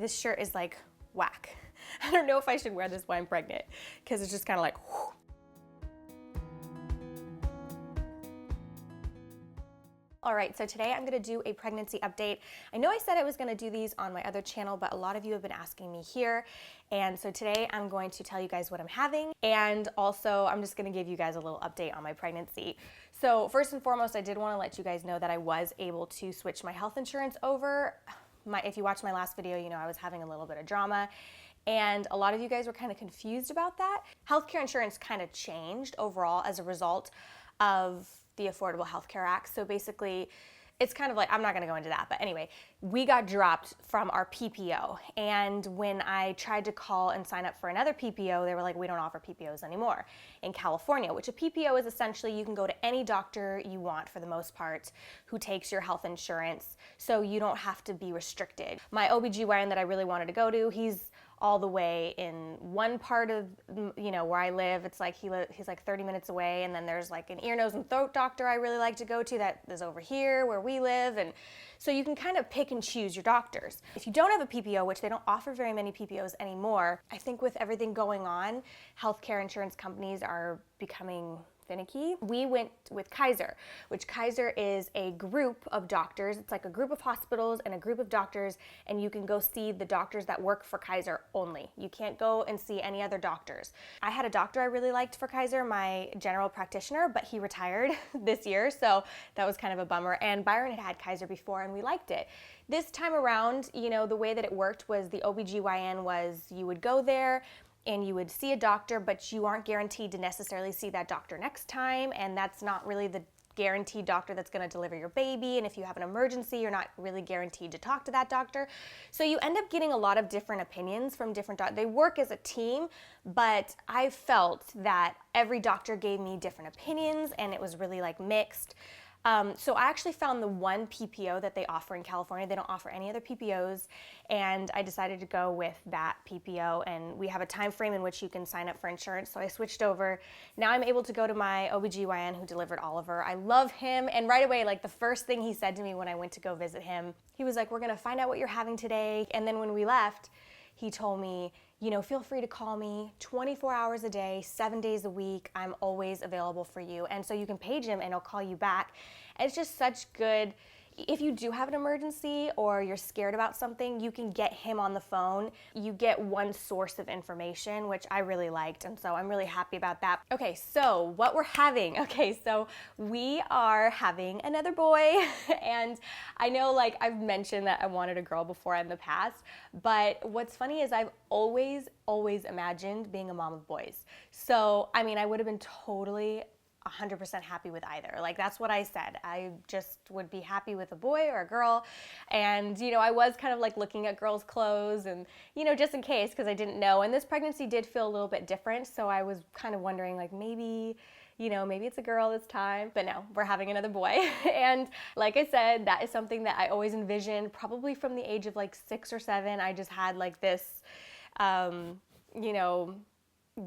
this shirt is like whack. I don't know if I should wear this while I'm pregnant because it's just kind of like, whew. All right, so today I'm gonna do a pregnancy update. I know I said I was gonna do these on my other channel, but a lot of you have been asking me here. And so today I'm going to tell you guys what I'm having. And also I'm just gonna give you guys a little update on my pregnancy. So first and foremost, I did wanna let you guys know that I was able to switch my health insurance over. If you watched my last video, you know I was having a little bit of drama. And a lot of you guys were kind of confused about that. Healthcare insurance kind of changed overall as a result of the Affordable Health Care Act. So basically, it's kind of like, I'm not gonna go into that, but anyway, we got dropped from our PPO. And when I tried to call and sign up for another PPO, they were like, we don't offer PPOs anymore in California, which a PPO is essentially you can go to any doctor you want for the most part who takes your health insurance, so you don't have to be restricted. My OBGYN that I really wanted to go to, he's all the way in one part of, you know, where I live. It's like he's like 30 minutes away, and then there's like an ear, nose, and throat doctor I really like to go to that is over here where we live. And so you can kind of pick and choose your doctors. If you don't have a PPO, which they don't offer very many PPOs anymore, I think with everything going on, healthcare insurance companies are becoming finicky. We went with Kaiser, which Kaiser is a group of doctors. It's like a group of hospitals and a group of doctors, and you can go see the doctors that work for Kaiser only. You can't go and see any other doctors. I had a doctor I really liked for Kaiser, my general practitioner, but he retired this year, so that was kind of a bummer. And Byron had Kaiser before, and we liked it. This time around, you know, the way that it worked was the OBGYN was you would go there, and you would see a doctor, but you aren't guaranteed to necessarily see that doctor next time, and that's not really the guaranteed doctor that's gonna deliver your baby, and if you have an emergency, you're not really guaranteed to talk to that doctor. So you end up getting a lot of different opinions from different doctors. They work as a team, but I felt that every doctor gave me different opinions, and it was really like mixed. So I actually found the one PPO that they offer in California. They don't offer any other PPOs, and I decided to go with that PPO, and we have a time frame in which you can sign up for insurance, so I switched over. Now I'm able to go to my OBGYN who delivered Oliver. I love him, and right away, like the first thing he said to me when I went to go visit him, he was like, we're gonna find out what you're having today, and then when we left, he told me, you know, feel free to call me 24 hours a day, 7 days a week. I'm always available for you. And so you can page him and he'll call you back. And it's just such good, if you do have an emergency or you're scared about something, you can get him on the phone. You get one source of information, which I really liked. And so I'm really happy about that. Okay, so what we're having. Okay, so we are having another boy. And I know like I've mentioned that I wanted a girl before in the past, but what's funny is I've always imagined being a mom of boys. So, I mean, I would have been totally 100% happy with either. Like that's what I said. I just would be happy with a boy or a girl. And, you know, I was kind of like looking at girls' clothes and, you know, just in case, because I didn't know. And this pregnancy did feel a little bit different. So I was kind of wondering like maybe, you know, maybe it's a girl this time, but no, we're having another boy. And like I said, that is something that I always envisioned probably from the age of like 6 or 7. I just had like this, you know,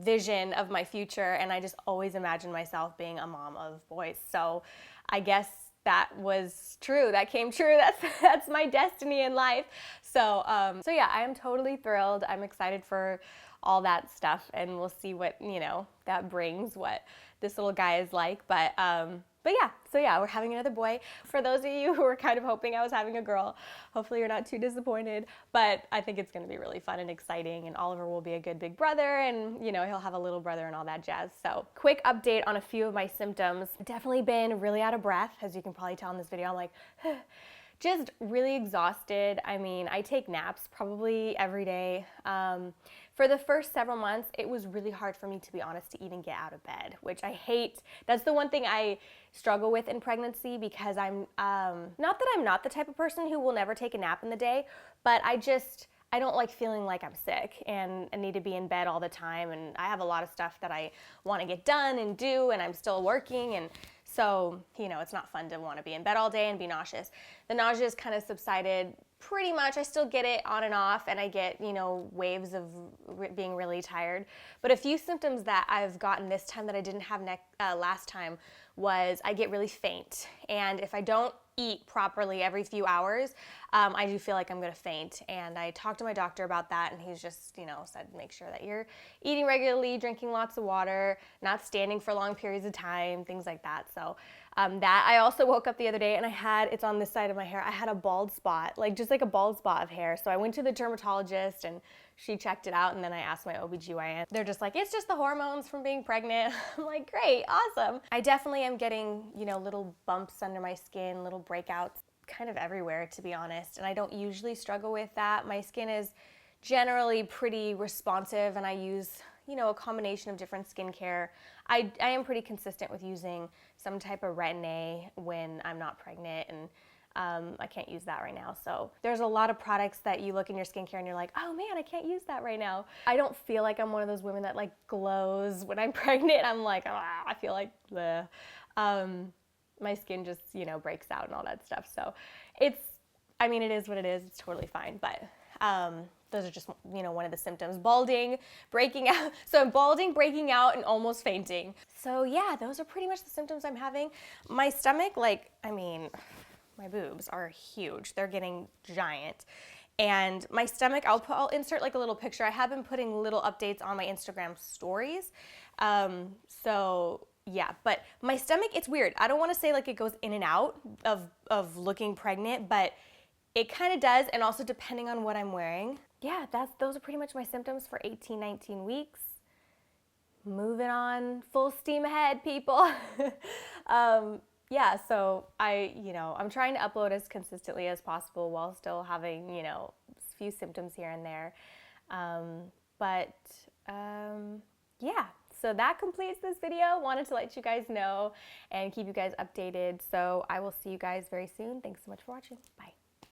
vision of my future, and I just always imagined myself being a mom of boys. So I guess that was true. That came true. That's my destiny in life. So yeah, I am totally thrilled. I'm excited for all that stuff, and we'll see what, you know, that brings, what this little guy is like. But yeah, so yeah, we're having another boy. For those of you who were kind of hoping I was having a girl, hopefully you're not too disappointed, but I think it's gonna be really fun and exciting, and Oliver will be a good big brother, and you know, he'll have a little brother and all that jazz. So quick update on a few of my symptoms. Definitely been really out of breath, as you can probably tell in this video. I'm like, just really exhausted. I mean, I take naps probably every day. For the first several months, it was really hard for me, to be honest, to even get out of bed, which I hate. That's the one thing I struggle with in pregnancy, because I'm, not that I'm not the type of person who will never take a nap in the day, but I don't like feeling like I'm sick and I need to be in bed all the time, and I have a lot of stuff that I want to get done and do, and I'm still working, and so, you know, it's not fun to want to be in bed all day and be nauseous. The nausea has kind of subsided pretty much. I still get it on and off, and I get, you know, waves of being really tired. But a few symptoms that I've gotten this time that I didn't have last time was I get really faint. And if I don't eat properly every few hours, I do feel like I'm gonna faint. And I talked to my doctor about that, and he's just, said make sure that you're eating regularly, drinking lots of water, not standing for long periods of time, things like that. So that I also woke up the other day and it's on this side of my hair, I had a bald spot, just like a bald spot of hair. So I went to the dermatologist and she checked it out, and then I asked my OBGYN. They're just like, it's just the hormones from being pregnant. I'm like, great, awesome. I definitely am getting, little bumps under my skin, little breakouts kind of everywhere, to be honest. And I don't usually struggle with that. My skin is generally pretty responsive, and I use, a combination of different skincare. I am pretty consistent with using some type of Retin-A when I'm not pregnant, and I can't use that right now. So there's a lot of products that you look in your skincare and you're like, oh man, I can't use that right now. I don't feel like I'm one of those women that glows when I'm pregnant. I'm like, I feel like my skin just, breaks out and all that stuff. So it is what it is. It's totally fine. But those are just, one of the symptoms. Balding, breaking out. So I'm balding, breaking out, and almost fainting. So yeah, those are pretty much the symptoms I'm having. My stomach, my boobs are huge. They're getting giant. And my stomach, I'll insert a little picture. I have been putting little updates on my Instagram stories. So yeah, but my stomach, it's weird. I don't want to say it goes in and out of looking pregnant, but it kind of does. And also depending on what I'm wearing. Yeah, those are pretty much my symptoms for 18, 19 weeks. Moving on, full steam ahead, people. Yeah, so I'm trying to upload as consistently as possible while still having, a few symptoms here and there. Yeah, so that completes this video. Wanted to let you guys know and keep you guys updated. So I will see you guys very soon. Thanks so much for watching. Bye.